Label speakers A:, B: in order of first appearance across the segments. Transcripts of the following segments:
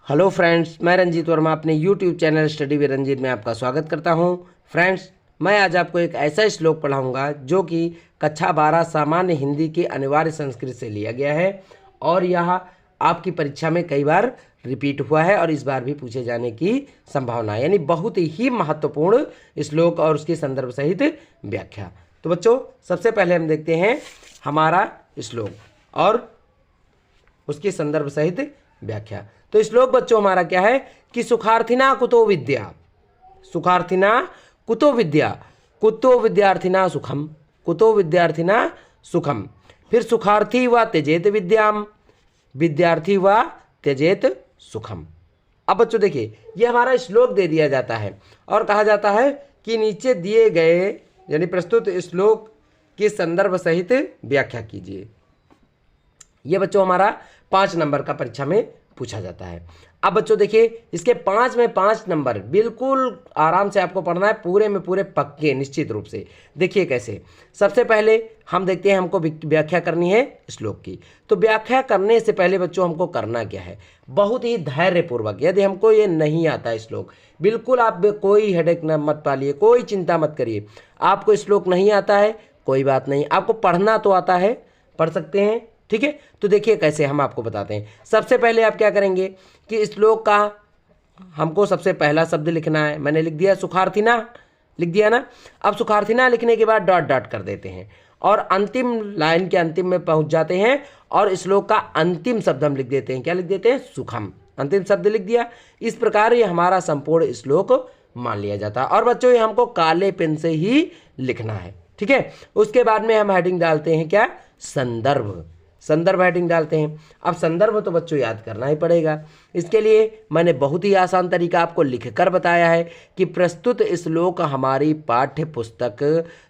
A: Hello friends, मैं रंजीत वर्मा अपने YouTube channel study with Ranjeet में आपका स्वागत करता हूं। फ्रेंड्स, मैं आज आपको एक ऐसा श्लोक पढ़ाऊंगा जो कि कक्षा 12 सामान्य हिंदी के अनिवार्य संस्कृत से लिया गया है और यह आपकी परीक्षा में कई बार रिपीट हुआ है और इस बार भी पूछे जाने की संभावना है, यानी बहुत ही महत्वपूर्ण श्लोक और उसके संदर्भ सहित व्याख्या। तो बच्चों, सबसे पहले हम देखते हैं हमारा श्लोक और उसके संदर्भ सहित व्याख्या। तो श्लोक बच्चों हमारा क्या है कि सुखार्थिना कुतो विद्या, सुखार्थिना कुतो विद्या, कुतो विद्यार्थिना सुखम, कुतो विद्यार्थिना सुखम। फिर सुखार्थी व त्यजेत विद्याम, विद्यार्थी व त्यजेत सुखम। अब बच्चों देखिए, ये हमारा श्लोक दे दिया जाता है और कहा जाता है कि नीचे दिए गए यानी प्रस्तुत श्लोक के संदर्भ सहित व्याख्या कीजिए। ये बच्चों हमारा 5 नंबर का परीक्षा में पूछा जाता है। अब बच्चों देखिए, इसके 5 में 5 नंबर बिल्कुल आराम से आपको पढ़ना है, पूरे में पूरे पक्के निश्चित रूप से। देखिए कैसे, सबसे पहले हम देखते हैं हमको व्याख्या करनी है श्लोक की। तो व्याख्या करने से पहले बच्चों हमको करना क्या है, बहुत ही धैर्यपूर्वक, यदि हमको ये नहीं आता है श्लोक, बिल्कुल आप कोई हेडेक न मत पालिए, कोई चिंता मत करिए। आपको श्लोक नहीं आता है कोई बात नहीं, आपको पढ़ना तो आता है, पढ़ सकते हैं, ठीक है। तो देखिए कैसे हम आपको बताते हैं। सबसे पहले आप क्या करेंगे कि श्लोक का हमको सबसे पहला शब्द लिखना है। मैंने लिख दिया सुखार्थिना, लिख दिया ना। अब सुखार्थिना लिखने के बाद डॉट डॉट कर देते हैं और अंतिम लाइन के अंतिम में पहुंच जाते हैं और श्लोक का अंतिम शब्द हम लिख देते हैं। क्या लिख देते हैं? सुखम। अंतिम शब्द लिख दिया। इस प्रकार ये हमारा संपूर्ण श्लोक मान लिया जाता है। और बच्चों ये हमको काले पेन से ही लिखना है, ठीक है। उसके बाद में हम हेडिंग डालते हैं क्या? संदर्भ। संदर्भ हेडिंग डालते हैं। अब संदर्भ तो बच्चों याद करना ही पड़ेगा। इसके लिए मैंने बहुत ही आसान तरीका आपको लिखकर बताया है कि प्रस्तुत श्लोक हमारी पाठ्य पुस्तक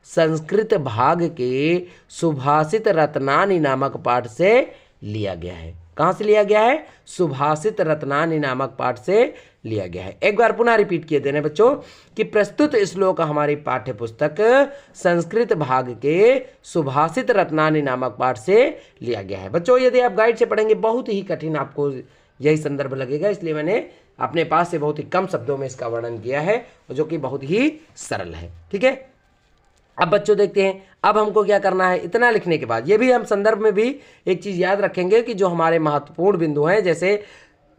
A: संस्कृत भाग के सुभाषित रत्नानि नामक पाठ से लिया गया है। कहाँ से लिया गया है? सुभाषित रत्नानि नामक पाठ से लिया गया है। एक बार पुनः रिपीट किए देने बच्चों कि प्रस्तुत श्लोक हमारी पाठ्य पुस्तक संस्कृत भाग के सुभाषित रत्नानि नामक पाठ से लिया गया है। बच्चों यदि आप गाइड से पढ़ेंगे बहुत ही कठिन आपको यही संदर्भ लगेगा, इसलिए मैंने अपने पास से बहुत ही कम शब्दों में इसका वर्णन किया है जो कि बहुत ही सरल है, ठीक है। अब बच्चों देखते हैं, अब हमको क्या करना है। इतना लिखने के बाद ये भी हम संदर्भ में भी एक चीज़ याद रखेंगे कि जो हमारे महत्वपूर्ण बिंदु हैं, जैसे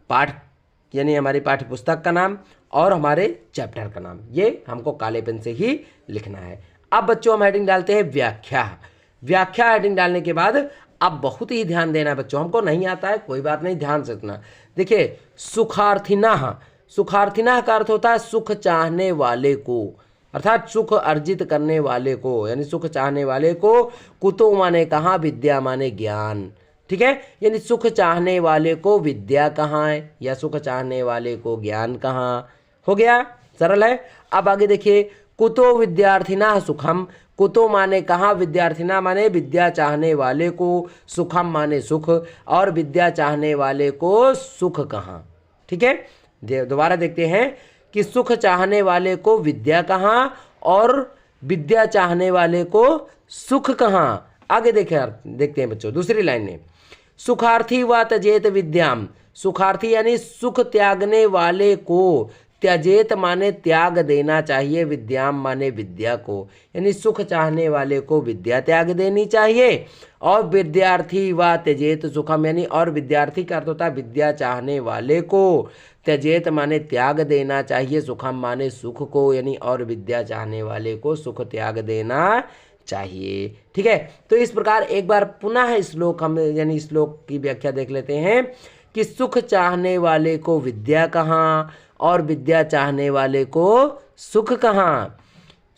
A: पाठ यानी हमारी पाठ्य पुस्तक का नाम और हमारे चैप्टर का नाम, ये हमको काले पेन से ही लिखना है। अब बच्चों हम हेडिंग डालते हैं व्याख्या। व्याख्या हेडिंग डालने के बाद अब बहुत ही ध्यान देना है बच्चों, हमको नहीं आता है कोई बात नहीं, ध्यान से सुनना। देखिए सुखार्थिना, सुखार्थिना का अर्थ होता है सुख चाहने वाले को, अर्थात सुख अर्जित करने वाले को, यानी सुख चाहने वाले को। कुतो माने कहाँ? विद्या माने ज्ञान, ठीक है। यानी सुख चाहने वाले को विद्या कहाँ है या सुख चाहने वाले को ज्ञान कहाँ? हो गया, सरल है। अब आगे देखिए, कुतो विद्यार्थिना सुखम। कुतो माने कहाँ? विद्यार्थिना माने विद्या चाहने वाले को, सुखम माने सुख, और विद्या चाहने वाले को सुख कहाँ, ठीक है। दोबारा देखते हैं कि सुख चाहने वाले को विद्या कहाँ और विद्या चाहने वाले को सुख कहाँ। आगे देखते हैं बच्चों दूसरी लाइन में, सुखार्थी व त्यजेत विद्याम। सुखार्थी यानी सुख त्यागने वाले को, त्यजेत माने त्याग देना चाहिए, विद्याम माने विद्या को, यानी सुख चाहने वाले को विद्या त्याग देनी चाहिए। और विद्यार्थी व त्यजेत सुखम, यानी और विद्यार्थी का अर्थ होता है विद्या चाहने वाले को, त्यजेत माने त्याग देना चाहिए, सुखम माने सुख को, यानी और विद्या चाहने वाले को सुख त्याग देना चाहिए, ठीक है। तो इस प्रकार एक बार पुनः श्लोक हम यानी श्लोक की व्याख्या देख लेते हैं कि सुख चाहने वाले को विद्या कहाँ और विद्या चाहने वाले को सुख कहाँ।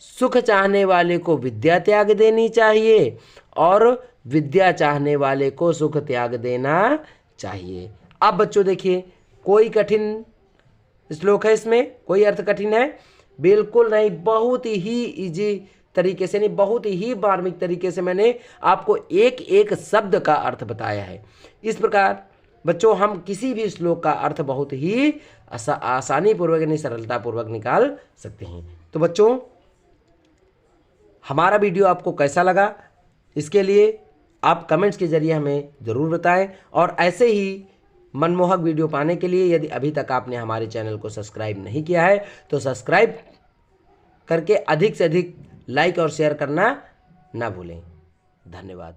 A: सुख चाहने वाले को विद्या त्याग देनी चाहिए और विद्या चाहने वाले को सुख त्याग देना चाहिए। अब बच्चों देखिए, कोई कठिन श्लोक है इसमें? कोई अर्थ कठिन है? बिल्कुल नहीं, बहुत ही इजी तरीके से, नहीं बहुत ही मार्मिक तरीके से मैंने आपको एक एक शब्द का अर्थ बताया है। इस प्रकार बच्चों हम किसी भी श्लोक का अर्थ बहुत ही आसानी पूर्वक यानी सरलता पूर्वक निकाल सकते हैं। तो बच्चों हमारा वीडियो आपको कैसा लगा, इसके लिए आप कमेंट्स के जरिए हमें ज़रूर बताएं और ऐसे ही मनमोहक वीडियो पाने के लिए यदि अभी तक आपने हमारे चैनल को सब्सक्राइब नहीं किया है तो सब्सक्राइब करके अधिक से अधिक लाइक और शेयर करना ना भूलें। धन्यवाद।